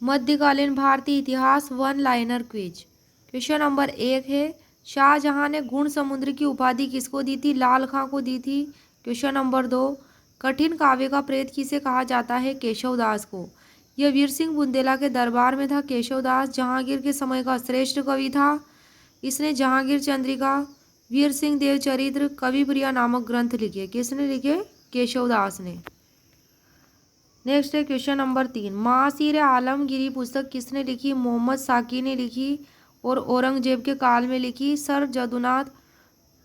मध्यकालीन भारतीय इतिहास one liner quiz. Question number 1 है, शाहजहां ने गुण समुद्र की उपाधि किसको दी थी? लाल खां को दी थी। क्वेश्चन नंबर 2, कठिन काव्य का प्रेत किसे कहा जाता है? केशवदास को। यह वीर सिंह बुंदेला के दरबार में था। केशवदास जहांगीर के समय का श्रेष्ठ कवि था। इसने जहांगीर चंद्रिका, वीर सिंह देव चरित्र, कवि प्रिया नामक ग्रंथ लिखे। किसने लिखे? केशवदास ने। नेक्स्ट है क्वेश्चन नंबर 3, मासीर आलमगीरी पुस्तक किसने लिखी? मोहम्मद साकी ने लिखी और औरंगजेब के काल में लिखी। सर जदुनाथ,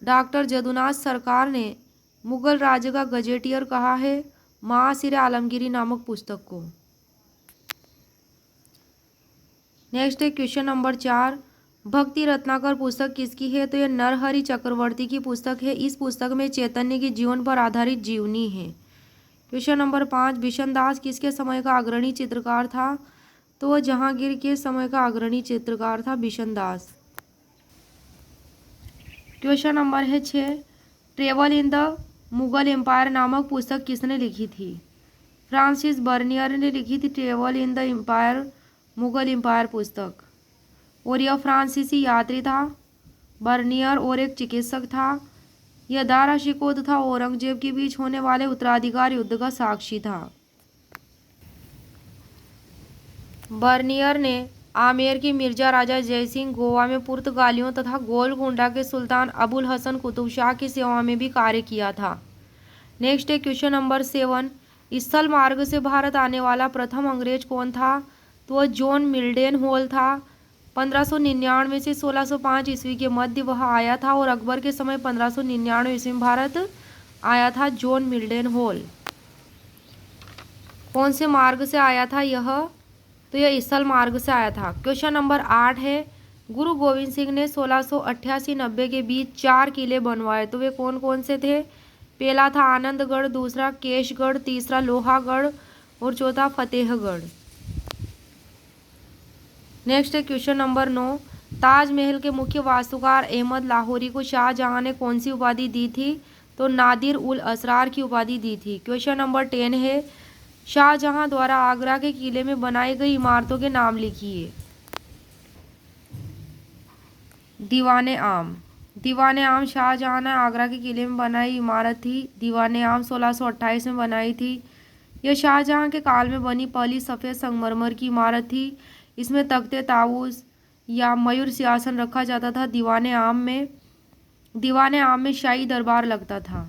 डॉक्टर जदुनाथ सरकार ने मुगल राज्य का गजेटियर कहा है मासीर आलमगीरी नामक पुस्तक को। नेक्स्ट है क्वेश्चन नंबर 4, भक्ति रत्नाकर पुस्तक किसकी है? तो यह नरहरि चक्रवर्ती की पुस्तक है। इस पुस्तक में चैतन्य के जीवन पर आधारित जीवनी है। क्वेश्चन नंबर 5, बिशनदास किसके समय का अग्रणी चित्रकार था? तो वह जहांगीर के समय का अग्रणी चित्रकार था बिशनदास। क्वेश्चन नंबर है 6, travel in the Mughal empire नामक पुस्तक किसने लिखी थी? फ्रांसिस बर्नियर ने लिखी थी travel in the empire, Mughal empire पुस्तक। और यह फ्रांसीसी यात्री था बर्नियर और एक चिकित्सक था। यह दारा शिकोह तथा औरंगजेब के बीच होने वाले उत्तराधिकार युद्ध का साक्षी था। बर्नियर ने आमेर के मिर्जा राजा जयसिंह, गोवा में पुर्तगालियों तथा गोलकुंडा के सुल्तान अबुल हसन कुतुब शाह की सेवा में भी कार्य किया था। नेक्स्ट है क्वेश्चन नंबर 7, स्थल मार्ग से भारत आने वाला प्रथम अंग्रेज कौन था? तो वह जॉन मिल्डेन होल था। 1599 से 1605 ईस्वी के मध्य वह आया था और अकबर के समय 1599 ईस्वी में भारत आया था जॉन मिल्डेन हॉल। कौन से मार्ग से आया था यह? तो यह स्थल मार्ग से आया था। क्वेश्चन नंबर 8 है, गुरु गोविंद सिंह ने 1688-90 के बीच 4 किले बनवाए, तो वे कौन कौन से थे? पहला था आनंदगढ़, दूसरा केशगढ़, तीसरा लोहागढ़ और चौथा फतेहगढ़। नेक्स्ट है क्वेश्चन नंबर 9, ताजमहल के मुख्य वास्तुकार अहमद लाहौरी को शाहजहां ने कौन सी उपाधि दी थी? तो नादिर उल असरार की उपाधि दी थी। क्वेश्चन नंबर 10 है, शाहजहां द्वारा आगरा के किले में बनाई गई इमारतों के नाम लिखिए। दीवाने आम। दीवाने आम शाहजहां ने आगरा के किले में बनाई इमारत थी। दीवाने आम 1628 में बनाई थी। यह शाहजहां के काल में बनी पहली सफ़ेद संगमरमर की इमारत थी। इसमें तख्ते ताऊस या मयूर सिंहासन रखा जाता था। दीवाने आम में शाही दरबार लगता था।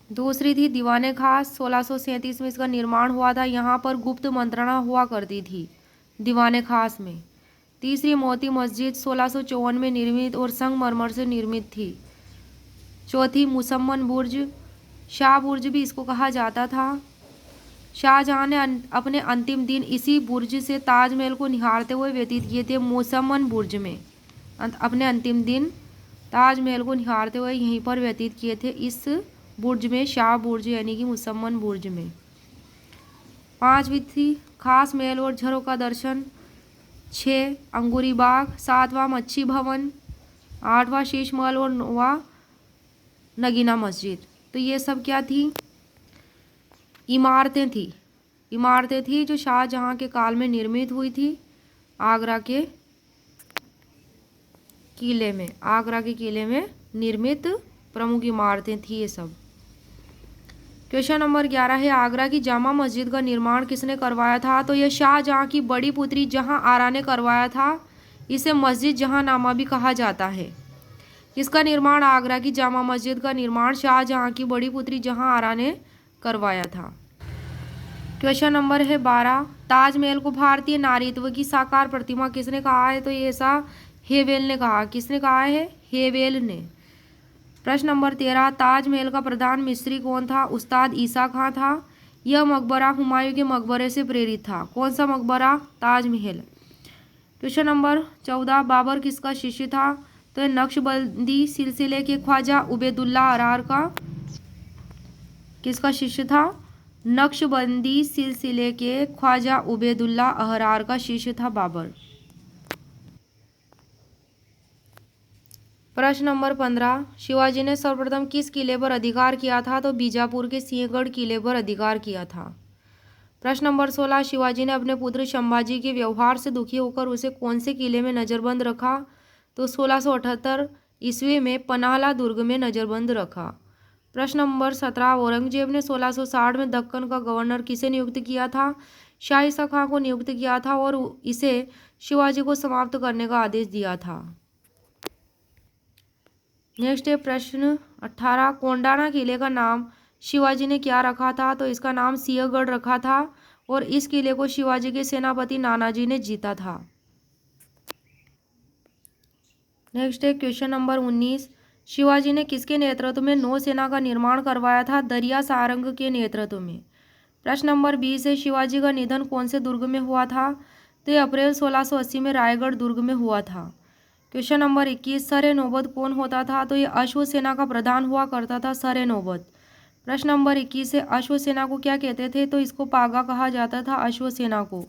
दूसरी थी दीवाने खास, 1637 में इसका निर्माण हुआ था। यहाँ पर गुप्त मंत्रणा हुआ करती थी दीवाने खास में। तीसरी मोती मस्जिद 1654 में निर्मित और संगमरमर से निर्मित थी। चौथी मुसम्मन बुर्ज, शाह बुर्ज भी इसको कहा जाता था। शाहजहां ने अपने अंतिम दिन इसी बुर्ज से ताजमहल को निहारते हुए व्यतीत किए थे। मुसम्मन बुर्ज में अपने अंतिम दिन ताजमहल को निहारते हुए यहीं पर व्यतीत किए थे, इस बुर्ज में, शाह बुर्ज यानी कि मुसम्मन बुर्ज में। 5वीं थी खास महल और झरों का दर्शन। 6 अंगूरी बाग, 7वां मच्छी भवन, 8वां शीश महल और 9वां नगीना मस्जिद। तो ये सब क्या थी? इमारतें थी जो शाहजहां के काल में निर्मित हुई थी आगरा के किले में निर्मित प्रमुख इमारतें थी ये सब। क्वेश्चन नंबर 11 है, आगरा की जामा मस्जिद का निर्माण किसने करवाया था? तो यह शाहजहां की बड़ी पुत्री जहां आरा ने करवाया था। इसे मस्जिद जहांनामा भी कहा जाता है। इसका निर्माण, आगरा की जामा मस्जिद का निर्माण शाहजहां की बड़ी पुत्री जहां आरा ने करवाया था। क्वेश्चन नंबर है 12, ताजमहल को भारतीय नारीत्व की साकार प्रतिमा किसने कहा है? तो ये ऐसा हेवेल ने कहा। किसने कहा है? हेवेल ने। प्रश्न नंबर 13, ताजमहल का प्रधान मिस्त्री कौन था? उस्ताद ईसा खां था। यह मकबरा हुमायूं के मकबरे से प्रेरित था। कौन सा मकबरा? ताजमहल। क्वेश्चन नंबर 14, बाबर किसका शिष्य था? तो नक्शबंदी सिलसिले के ख्वाजा उबैदुल्लाह अरार का किसका शिष्य था? नक्शबंदी सिलसिले के ख्वाजा उबैदुल्लाह अहरार का शिष्य था बाबर। प्रश्न नंबर 15, शिवाजी ने सर्वप्रथम किस किले पर अधिकार किया था? तो बीजापुर के सिंहगढ़ किले पर अधिकार किया था। प्रश्न नंबर 16, शिवाजी ने अपने पुत्र संभाजी के व्यवहार से दुखी होकर उसे कौन से किले में नजरबंद रखा? तो 1678 ईस्वी में पनाला दुर्ग में नजरबंद रखा। प्रश्न नंबर 17, औरंगजेब ने 1660 में दक्कन का गवर्नर किसे नियुक्त किया था? शाह ईसा खां को नियुक्त किया था और इसे शिवाजी को समाप्त करने का आदेश दिया था। नेक्स्ट है प्रश्न 18, कोंडाना किले का नाम शिवाजी ने क्या रखा था? तो इसका नाम सिंहगढ़ रखा था और इस किले को शिवाजी के सेनापति नानाजी ने जीता था। नेक्स्ट है क्वेश्चन नंबर 19, शिवाजी ने किसके नेतृत्व में नौसेना का निर्माण करवाया था? दरिया सारंग के नेतृत्व में। प्रश्न नंबर 20 है, शिवाजी का निधन कौन से दुर्ग में हुआ था? तो ये अप्रैल 1680 में रायगढ़ दुर्ग में हुआ था। क्वेश्चन नंबर 21, सर ए नौबत कौन होता था? तो ये अश्वसेना का प्रधान हुआ करता था सर ए नौबत। प्रश्न नंबर 21 है, अश्वसेना को क्या कहते थे? तो इसको पागा कहा जाता था अश्वसेना को।